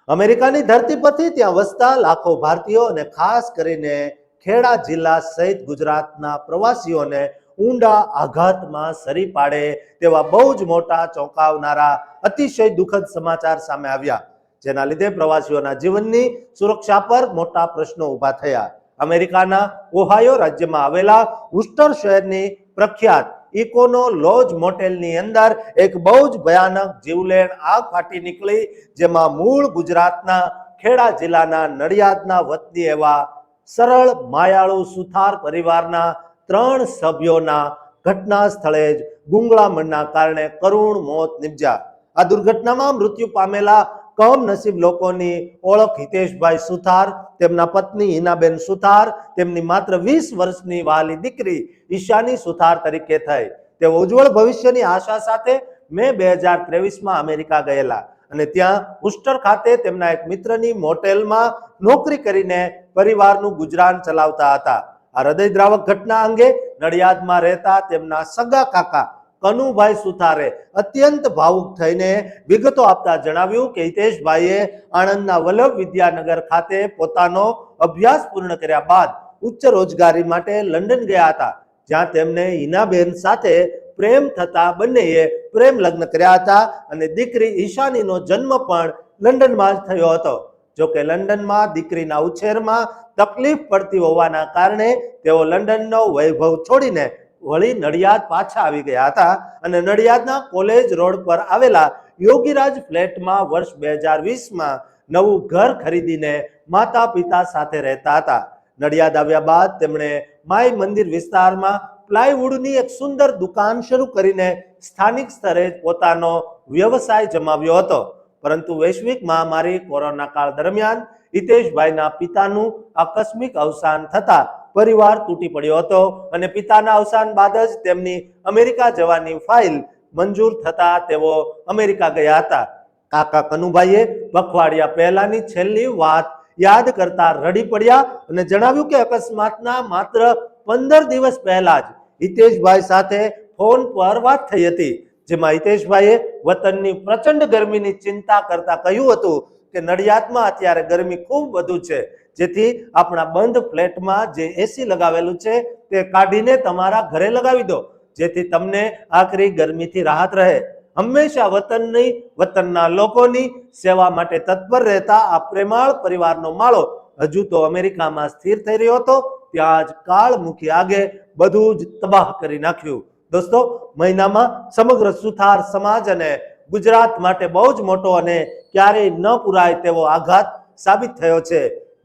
અમેરિકાની ધરતી પરથી ત્યાં વસતા લાખો ભારતીયો અને ખાસ કરીને ખેડા જિલ્લા સહિત ગુજરાતના પ્રવાસીઓને ઊંડા આઘાતમાં સરી પાડે તેવા બહુ જ મોટા ચોંકાવનારા અતિશય દુઃખદ સમાચાર સામે આવ્યા, જેના લીધે પ્રવાસીઓના જીવનની સુરક્ષા પર મોટા પ્રશ્નો ઊભા થયા। અમેરિકાના ઓહાયો રાજ્યમાં આવેલા વૂસ્ટર શહેરની પ્રખ્યાત ઇકોનો લોજ મોટેલની અંદર એક બહુ જ ભયાનક જીવલેણ આગ ફાટી નીકળી, જેમાં મૂળ ગુજરાતના ખેડા જિલ્લાના નડિયાદના વતની એવા સરળ માયાળુ સુથાર પરિવારના 3 સભ્યોના ઘટના સ્થળે જ ગુંગળામણના કારણે કરુણ મોત નિપજ્યા। આ દુર્ઘટનામાં મૃત્યુ પામેલા કમનસીબ લોકોની ઓળખ હિતેશભાઈ સુથાર, તેમના પત્ની હિનાબેન સુથાર, તેમની માત્ર 20 વર્ષની વહાલી દીકરી ઈશાની સુથાર તરીકે થઈ। તેઓ ઉજ્જવળ ભવિષ્યની આશા સાથે મે 2023માં અમેરિકા ગયેલા અને ત્યાં વૂસ્ટર ખાતે તેમના એક મિત્રની મોટેલમાં નોકરી કરીને પરિવારનું ગુજરાન ચલાવતા હતા। આ હૃદયદ્રાવક ઘટના અંગે નડિયાદમાં રહેતા તેમના સગા કાકા કનુભાઈ સુથારે અત્યંત ભાવુક થઈને વિગતો આપતા જણાવ્યું કે હિતેશભાઈએ આણંદના વલ્લભ વિદ્યાનગર ખાતે પોતાનો અભ્યાસ પૂર્ણ કર્યા બાદ ઉચ્ચ રોજગારી માટે લંડન ગયા હતા, જ્યાં તેમને હિનાબેન સાથે પ્રેમ થતા બંનેએ પ્રેમ લગ્ન કર્યા હતા અને દીકરી ઈશાનીનો જન્મ પણ લંડનમાં જ થયો હતો। જોકે લંડનમાં દીકરીના ઉછેરમાં તકલીફ પડતી હોવાના કારણે તેઓ લંડનનો વૈભવ છોડીને વળી નડિયાદ પાછા આવી ગયા હતા અને નડિયાદના કોલેજ રોડ પર આવેલા યોગીરાજ ફ્લેટમાં વર્ષ 2020માં નવું ઘર ખરીદીને માતા પિતા સાથે રહેતા હતા। નડિયાદ આવ્યા બાદ તેમણે માય મંદિર વિસ્તારમાં પ્લાયવુડની એક સુંદર દુકાન શરૂ કરીને સ્થાનિક સ્તરે પોતાનો વ્યવસાય જમાવ્યો હતો, પરંતુ વૈશ્વિક મહામારી કોરોના કાળ દરમિયાન હિતેશભાઈના પિતાનું આકસ્મિક અવસાન થતા પરિવાર તૂટી પડ્યો હતો અને પિતાના અવસાન બાદ જ તેમની અમેરિકા જવાની ફાઇલ મંજૂર થતા તેઓ અમેરિકા ગયા હતા। કાકા કનુભાઈએ પખવાડિયા પહેલાની છેલ્લી વાત યાદ કરતા રડી પડ્યા અને જણાવ્યું કે અકસ્માતના માત્ર 15 દિવસ પહેલા જ હિતેશભાઈ સાથે ફોન પર વાત થઈ હતી, જેમાં હિતેશભાઈએ વતનની પ્રચંડ ગરમીની ચિંતા કરતા કહ્યું હતું કે નડિયાદમાં અત્યારે ગરમી ખૂબ વધુ છે, જેથી આપણા બંધ ફ્લેટમાં જે એસી લગાવેલું છે તે કાઢીને તમારા ઘરે લગાવી દો, જેથી તમને આકરી ગરમીથી રાહત રહે। હંમેશા વતનના લોકોની સેવા માટે તત્પર રહેતા આ પ્રેમાળ પરિવારનો માળો હજુ તો અમેરિકામાં સ્થિર થઈ રહ્યો હતો, ત્યાં જ કાળમુખી આગે બધું જ તબાહ કરી નાખ્યું। દોસ્તો, મહિનામાં સમગ્ર સુથાર સમાજ અને ગુજરાત માટે બહુ જ મોટો અને ક્યારેય ન પુરાય તેવો આઘાત સાબિત થયો છે।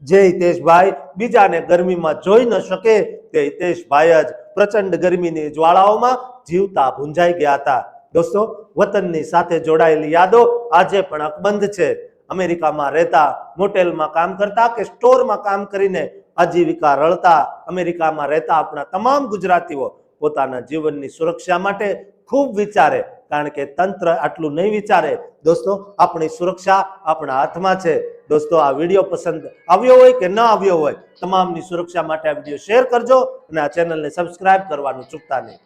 જે હિતેશભાઈ બીજાને ગરમીમાં જોઈ ન શકે તે હિતેશભાઈ જ પ્રચંડ ગરમીની જ્વાળાઓમાં જીવતા ભૂંજાઈ ગયા હતા। દોસ્તો, વતનની સાથે જોડાયેલી યાદો આજે પણ અકબંધ છે। અમેરિકામાં રહેતા, મોટેલમાં કામ કરતા કે સ્ટોરમાં કામ કરીને આજીવિકા રળતા અમેરિકામાં રહેતા આપણા તમામ ગુજરાતીઓ પોતાના જીવનની સુરક્ષા માટે ખૂબ વિચારે, કારણ કે તંત્ર આટલું નહીં વિચારે। દોસ્તો, આપણી સુરક્ષા આપણા હાથમાં છે। દોસ્તો, આ વિડીયો પસંદ આવ્યો હોય કે ન આવ્યો હોય, તમામની સુરક્ષા માટે આ વિડીયો શેર કરજો અને આ ચેનલને સબસ્ક્રાઇબ કરવાનું ચૂકતા નહીં।